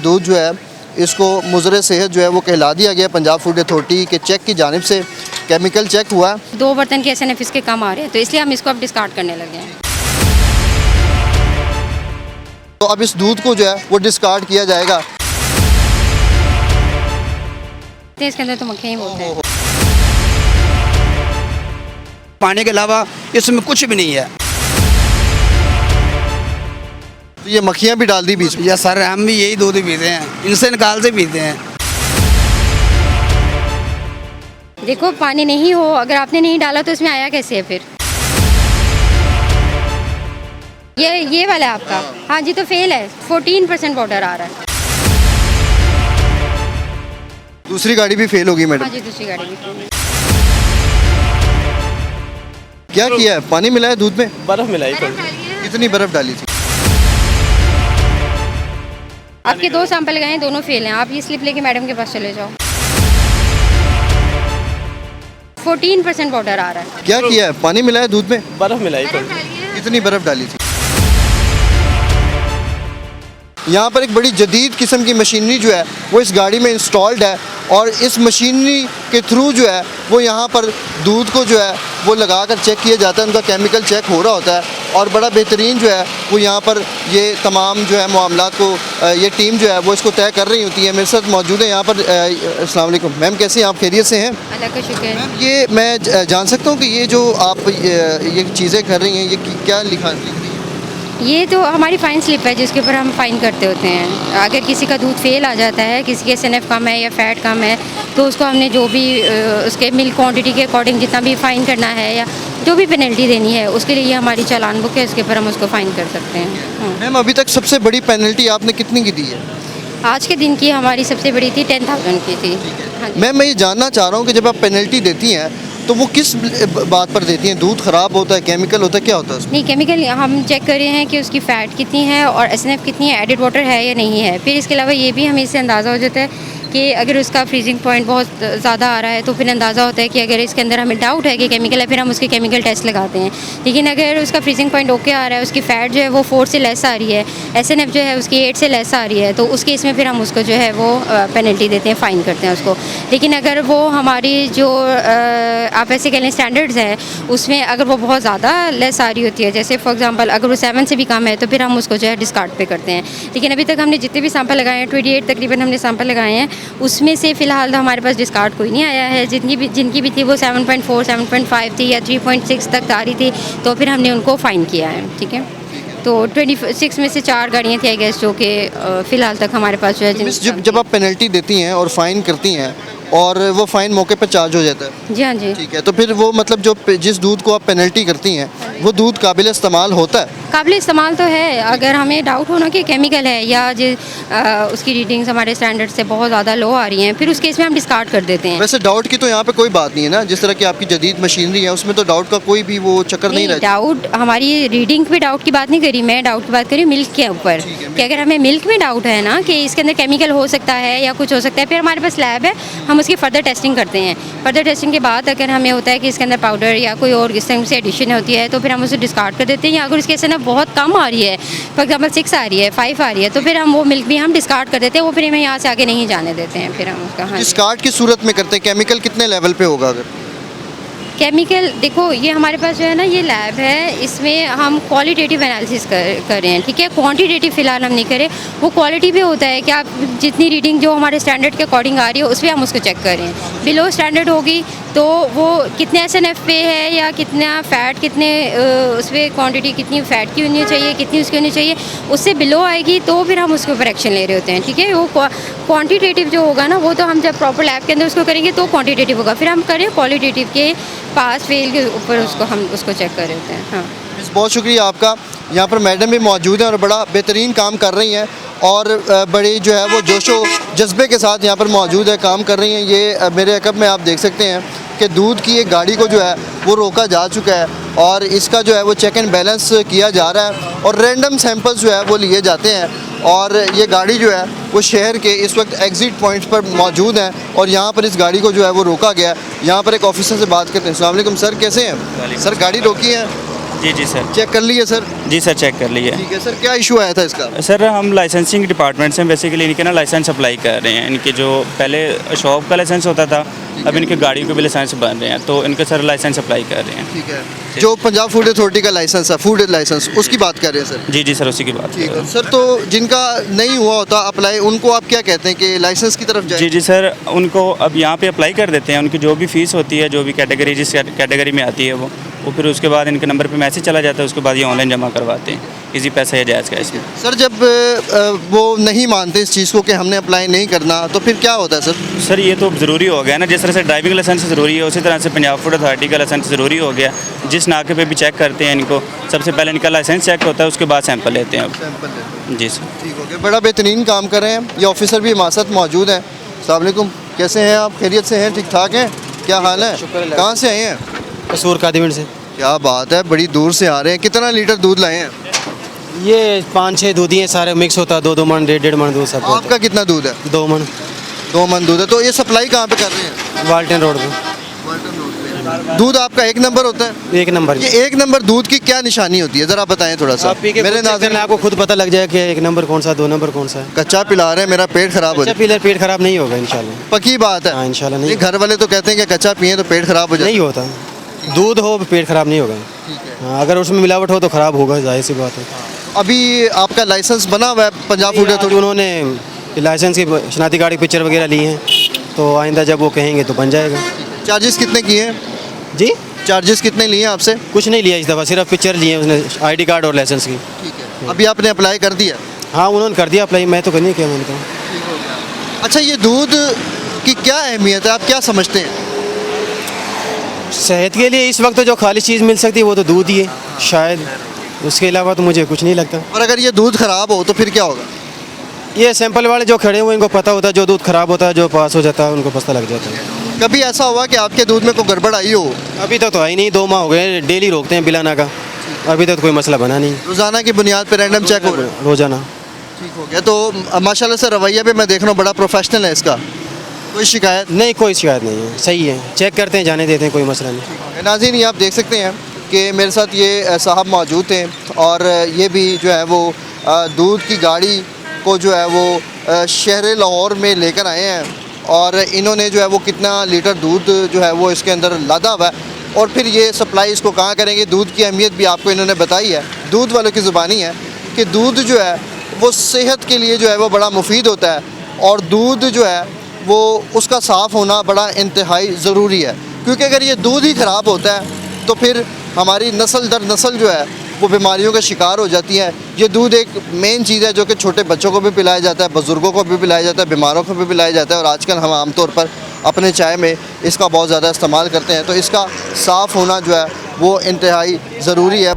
दूध जो है इसको मुज़र सेहत जो है वो कहला दिया गया पंजाब फूड अथॉरिटी के चेक की जानिब से। केमिकल चेक हुआ, 2 बर्तन के SNF इसके कम आ रहे हैं, तो इसलिए हम इसको अब डिस्कार्ड करने लगे हैं। तो अब इस दूध को जो है वो डिस्कार्ड किया जाएगा। इसके अंदर तो मक्खियाँ ही बोलते हैं। पानी के अलावा इसमें कुछ भी नहीं है। तो ये मक्खियाँ भी डाल दी बीच में। या सर हम भी यही दूध ही पीते हैं, इनसे निकाल से पीते हैं। देखो पानी नहीं हो, अगर आपने नहीं डाला तो इसमें आया कैसे है फिर? ये वाला है आपका? हाँ जी, तो फेल है। 14% पाउडर आ रहा है। दूसरी गाड़ी भी फेल होगी मैडम। हाँ जी, दूसरी गाड़ी भी फेल है। क्या किया है? पानी मिला है दूध में? बर्फ मिलाई कितनी बर्फ डाली थी? आपके 2 सैंपल गए हैं, दोनों फेल हैं। आप ये स्लिप लेके मैडम के पास चले जाओ। 14% पाउडर आ रहा है। क्या किया है? पानी मिला है दूध में? बर्फ मिलाई कितनी बर्फ डाली थी? यहाँ पर एक बड़ी जदीद किस्म की मशीनरी जो है वो इस गाड़ी में इंस्टॉल्ड है और इस मशीनरी के थ्रू जो है वो यहाँ पर दूध को जो है वो लगा कर चेक किया जाता है। उनका केमिकल चेक हो रहा होता है और बड़ा बेहतरीन जो है वो यहाँ पर ये तमाम जो है मामलात को ये टीम जो है वो इसको तय कर रही होती है। मेरे साथ मौजूद है यहाँ पर। अस्सलाम वालेकुम मैम, कैसे हैं आप? खैरियत से हैं? अल्लाह का शुक्र है। ये मैं जान सकता हूँ कि ये जो आप ये चीज़ें कर रही हैं ये क्या लिख रही हैं? ये तो हमारी फ़ाइन स्लिप है जिसके ऊपर हम फ़ाइन करते होते हैं। अगर किसी का दूध फेल आ जाता है, किसी के SNF कम है या फ़ैट कम है, तो उसको हमने जो भी उसके मिल्क क्वांटिटी के अकॉर्डिंग जितना भी फ़ाइन करना है या जो भी पेनल्टी देनी है उसके लिए ये हमारी चालान बुक है, इसके ऊपर हम उसको फ़ाइन कर सकते हैं। मैम अभी तक सबसे बड़ी पेनल्टी आपने कितनी की दी है? आज के दिन की हमारी सबसे बड़ी थी 10,000 की थी। हाँ जी। मैम मैं ये जानना चाह रहा हूँ कि जब आप पेनल्टी देती हैं तो वो किस बात पर देती हैं? दूध ख़राब होता है, केमिकल होता है, क्या होता है उसमें? नहीं, केमिकल हम चेक कर रहे हैं कि उसकी फ़ैट कितनी है और SNF कितनी है, एडिड वाटर है या नहीं है। फिर इसके अलावा ये भी हमें इससे अंदाज़ा हो जाता है कि अगर उसका फ्रीजिंग पॉइंट बहुत ज़्यादा आ रहा है तो फिर अंदाज़ा होता है कि अगर इसके अंदर हमें डाउट है कि केमिकल है, फिर हम उसके केमिकल टेस्ट लगाते हैं। लेकिन अगर उसका फ्रीजिंग पॉइंट ओके आ रहा है, उसकी फ़ैट जो है वो 4 से लेस आ रही है, SNF जो है उसकी 8 से लेस आ रही है, तो उस केस में फिर हम उसको जो है वो पेनल्टी देते हैं, फ़ाइन करते हैं उसको। लेकिन अगर वो हमारी जो आप ऐसे कह लें स्टैंडर्ड्स हैं उसमें अगर वो बहुत ज़्यादा लेस आ रही होती है, जैसे फॉर एग्जांपल अगर वो 7 से भी कम है, तो फिर हम उसको जो है डिस्कार्ड पे करते हैं। लेकिन अभी तक हमने जितने भी सैंपल लगाए हैं, 28 तकरीबन हमने सैंपल लगाए हैं, उसमें से फ़िलहाल तो हमारे पास डिस्कार्ड कोई नहीं आया है। जिनकी भी थी वो 7.4 7.5 थी या 3.6 तक आ रही थी, तो फिर हमने उनको फ़ाइन किया है। ठीक है, तो 26 में से 4 गाड़ियाँ थी आई गेस जो कि फ़िलहाल तक हमारे पास जो है। जब आप पेनल्टी देती हैं और फ़ाइन करती हैं और वो फ़ाइन मौके पर चार्ज हो जाता है? जी हाँ जी। ठीक है, तो फिर वो मतलब जो जिस दूध को आप पेनल्टी करती हैं वो दूध काबिल इस्तेमाल होता है? काबिल इस्तेमाल तो है। अगर हमें डाउट हो ना कि केमिकल है या उसकी रीडिंग्स हमारे स्टैंडर्ड से बहुत ज़्यादा लो आ रही हैं, फिर उस केस में हम डिस्कार्ड कर देते हैं। वैसे डाउट की तो यहाँ पे कोई बात नहीं है ना, जिस तरह की आपकी जदीद मशीनरी है उसमें तो डाउट का कोई भी वो चक्कर नहीं रहता। डाउट हमारी रीडिंग पे डाउट की बात नहीं करी मैं, डाउट की बात करी मिल्क के ऊपर कि अगर हमें मिल्क में डाउट है ना कि इसके अंदर केमिकल हो सकता है या कुछ हो सकता है, फिर हमारे पास लैब है, हम उसकी फर्दर टेस्टिंग करते हैं। फर्दर टेस्टिंग के बाद अगर हमें होता है कि इसके अंदर पाउडर या कोई और इस तरह से एडिशन होती है, तो फिर हम उसे डिस्कार्ड कर देते हैं। या अगर इसके SNF बहुत कम आ रही है, फॉर एग्जाम्पल 6 आ रही है, 5 आ रही है, तो फिर हम वो मिल्क भी हम डिस्कार्ड कर देते हैं। वो फिर हमें यहाँ से आगे नहीं जाने देते हैं, फिर हम उसका। हाँ, डिस्कार्ड की सूरत में करते हैं? केमिकल कितने लेवल पे होगा? अगर केमिकल देखो, ये हमारे पास जो है ना ये लैब है, इसमें हम क्वालिटेटिव एनालिसिस कर रहे हैं। ठीक है, क्वांटिटेटिव फ़िलहाल हम नहीं करें। वो क्वालिटी भी होता है कि आप जितनी रीडिंग जो हमारे स्टैंडर्ड के अकॉर्डिंग आ रही है उस पर हम उसको चेक करें। बिलो स्टैंडर्ड होगी तो वो कितने SNF पे है या कितना फ़ैट, कितने उस पर क्वान्टिटी कितनी फ़ैट की होनी चाहिए, कितनी उसकी होनी चाहिए, उससे बिलो आएगी तो फिर हम उसके ऊपर एक्शन ले रहे होते हैं। ठीक है, वो क्वान्टिटेटिव जो होगा ना वो तो हम जब प्रॉपर लैब के अंदर उसको करेंगे तो क्वान्टिटेटिव होगा, फिर हम करें क्वालिटेटिव के पास फेल के ऊपर उसको हम उसको चेक कर रहे होते हैं। हाँ, बहुत शुक्रिया आपका। यहाँ पर मैडम भी मौजूद हैं और बड़ा बेहतरीन काम कर रही हैं और बड़ी जो है वो जोशो जज्बे के साथ यहाँ पर मौजूद है, काम कर रही हैं। ये मेरे अकब में आप देख सकते हैं कि दूध की एक गाड़ी को जो है वो रोका जा चुका है और इसका जो है वो चेक एंड बैलेंस किया जा रहा है और रैंडम सैंपल्स जो है वो लिए जाते हैं। और ये गाड़ी जो है वो शहर के इस वक्त एग्ज़िट पॉइंट्स पर मौजूद है और यहाँ पर इस गाड़ी को जो है वो रोका गया है। यहाँ पर एक ऑफिसर से बात करते हैं। अस्सलाम वालेकुम सर, कैसे हैं? सर गाड़ी रोकी है, जी जी सर। चेक कर लिए सर? जी सर, चेक कर लिए। ठीक है सर, क्या इशू आया था इसका? सर हम लाइसेंसिंग डिपार्टमेंट से बेसिकली इनके ना लाइसेंस अप्लाई कर रहे हैं। इनके जो पहले शॉप का लाइसेंस होता था, अब इनके गाड़ी के भी लाइसेंस बन रहे हैं, तो इनके सर लाइसेंस अप्लाई कर रहे हैं। ठीक है, जो पंजाब फूड अथॉरिटी का लाइसेंस है, फूड लाइसेंस, उसकी बात कर रहे हैं सर? जी जी सर, उसी की बात ठीक कर रहे है हैं। सर, तो जिनका नहीं हुआ होता अप्लाई, उनको आप क्या कहते हैं कि लाइसेंस की तरफ जाए? जी जी सर, उनको अब यहाँ पे अप्लाई कर देते हैं। उनकी जो भी फीस होती है, जो भी कैटेगरी जिस कैटेगरी में आती है वो फिर उसके बाद इनके नंबर पे मैसेज चला जाता है, उसके बाद ये ऑनलाइन जमा करवाते हैं। इसी पैसा या जायज़ का इसमें। सर जब वो नहीं मानते इस चीज़ को कि हमने अप्लाई नहीं करना, तो फिर क्या होता है सर? सर ये तो ज़रूरी हो गया ना, जिस तरह से ड्राइविंग लाइसेंस ज़रूरी है, उसी तरह से पंजाब फूड अथॉरिटी का लाइसेंस ज़रूरी हो गया। जिस नाके पे भी चेक करते हैं इनको, सबसे पहले इनका लाइसेंस चेक होता है, उसके बाद सैंपल लेते हैं। अब जी सर। ठीक हो गया, बड़ा बेहतरीन काम कर रहे हैं। ये ऑफिसर भी हमारे साथ मौजूद हैं। अस्सलाम वालेकुम, कैसे हैं आप? खैरियत से हैं? ठीक ठाक हैं? क्या हाल है? कहाँ से आए हैं? कसूर कादिमिन से। क्या बात है, बड़ी दूर से आ रहे हैं। कितना लीटर दूध लाए हैं? ये 5-6 दूधी हैं, सारे मिक्स होता है, 2-2 मन 1.5 मन दूध सब होता आपका कितना दूध है? है। 2 मन 2 मन दूध है। तो ये सप्लाई कहाँ पे कर रहे हैं? वाल्टन रोड पे। दूध आपका 1 नंबर होता है? 1 नंबर। ये 1 नंबर दूध की क्या निशानी होती है, ज़रा बताएं थोड़ा सा। आप पी के मेरे नाज़रीन आपको खुद पता लग जाए कि 1 नंबर कौन सा, 2 नंबर कौन सा है। कच्चा पिला रहे हैं, मेरा पेट खराब हो अच्छा जाए। पीलर पेट खराब नहीं होगा इंशाल्लाह। पक्की बात है? हाँ इंशाल्लाह नहीं, नहीं घर वाले तो कहते हैं कि कच्चा पिए तो पेट खराब हो जाए। नहीं होता। दूध हो पेट खराब नहीं होगा। हाँ, अगर उसमें मिलावट हो तो खराब होगा, जाहिर सी बात है। अभी आपका लाइसेंस बना हुआ है पंजाब फूड आज अथॉरिटी? उन्होंने लाइसेंस की शनाती कार्ड की पिक्चर वगैरह ली हैं, तो आइंदा जब वो कहेंगे तो बन जाएगा। चार्जेस कितने किए हैं? जी चार्जेस कितने लिए हैं आपसे? कुछ नहीं लिया इस दफ़ा, सिर्फ पिक्चर लिए हैं उसने, ID कार्ड और लाइसेंस की। ठीक है, अभी आपने अप्लाई कर दिया? हाँ उन्होंने कर दिया अप्लाई, मैं तो करनी क्या मैंने कहा। अच्छा, ये दूध की क्या अहमियत है, आप क्या समझते हैं? सेहत के लिए इस वक्त तो जो खाली चीज़ मिल सकती है वो तो दूध ही है शायद, उसके अलावा तो मुझे कुछ नहीं लगता। और अगर ये दूध ख़राब हो तो फिर क्या होगा? ये सैंपल वाले जो खड़े हुए इनको पता होता है, जो दूध ख़राब होता है, जो पास हो जाता है उनको पता लग जाता है। कभी ऐसा हुआ कि आपके दूध में कोई गड़बड़ आई हो? अभी तक तो आई नहीं, 2 माह हो गए, डेली रोकते हैं बिलाना का, अभी तक तो कोई मसला बना नहीं। रोज़ाना की बुनियाद पर रैंडम चेक हो रहा है? रोज़ाना। ठीक हो गया। तो माशाल्लाह से रवैया भी मैं देख रहा हूँ बड़ा प्रोफेशनल है इसका, कोई शिकायत? नहीं कोई शिकायत नहीं है, सही है, चेक करते हैं, जाने देते हैं, कोई मसला नहीं। नाज़रीन, ये आप देख सकते हैं कि मेरे साथ ये साहब मौजूद थे और ये भी जो है वो दूध की गाड़ी को जो है वो शहर लाहौर में लेकर आए हैं और इन्होंने जो है वो कितना लीटर दूध जो है वो इसके अंदर लादा हुआ है और फिर ये सप्लाई इसको कहाँ करेंगे। दूध की अहमियत भी आपको इन्होंने बताई है, दूध वालों की ज़ुबानी है कि दूध जो है वो सेहत के लिए जो है वो बड़ा मुफीद होता है और दूध जो है वो उसका साफ़ होना बड़ा इंतहाई ज़रूरी है, क्योंकि अगर ये दूध ही ख़राब होता है तो फिर हमारी नस्ल दर नस्ल जो है वो बीमारियों का शिकार हो जाती है। ये दूध एक मेन चीज़ है जो कि छोटे बच्चों को भी पिलाया जाता है, बुज़ुर्गों को भी पिलाया जाता है, बीमारों को भी पिलाया जाता है और आजकल हम आमतौर पर अपने चाय में इसका बहुत ज़्यादा इस्तेमाल करते हैं। तो इसका साफ़ होना जो है वो इंतहाई ज़रूरी है।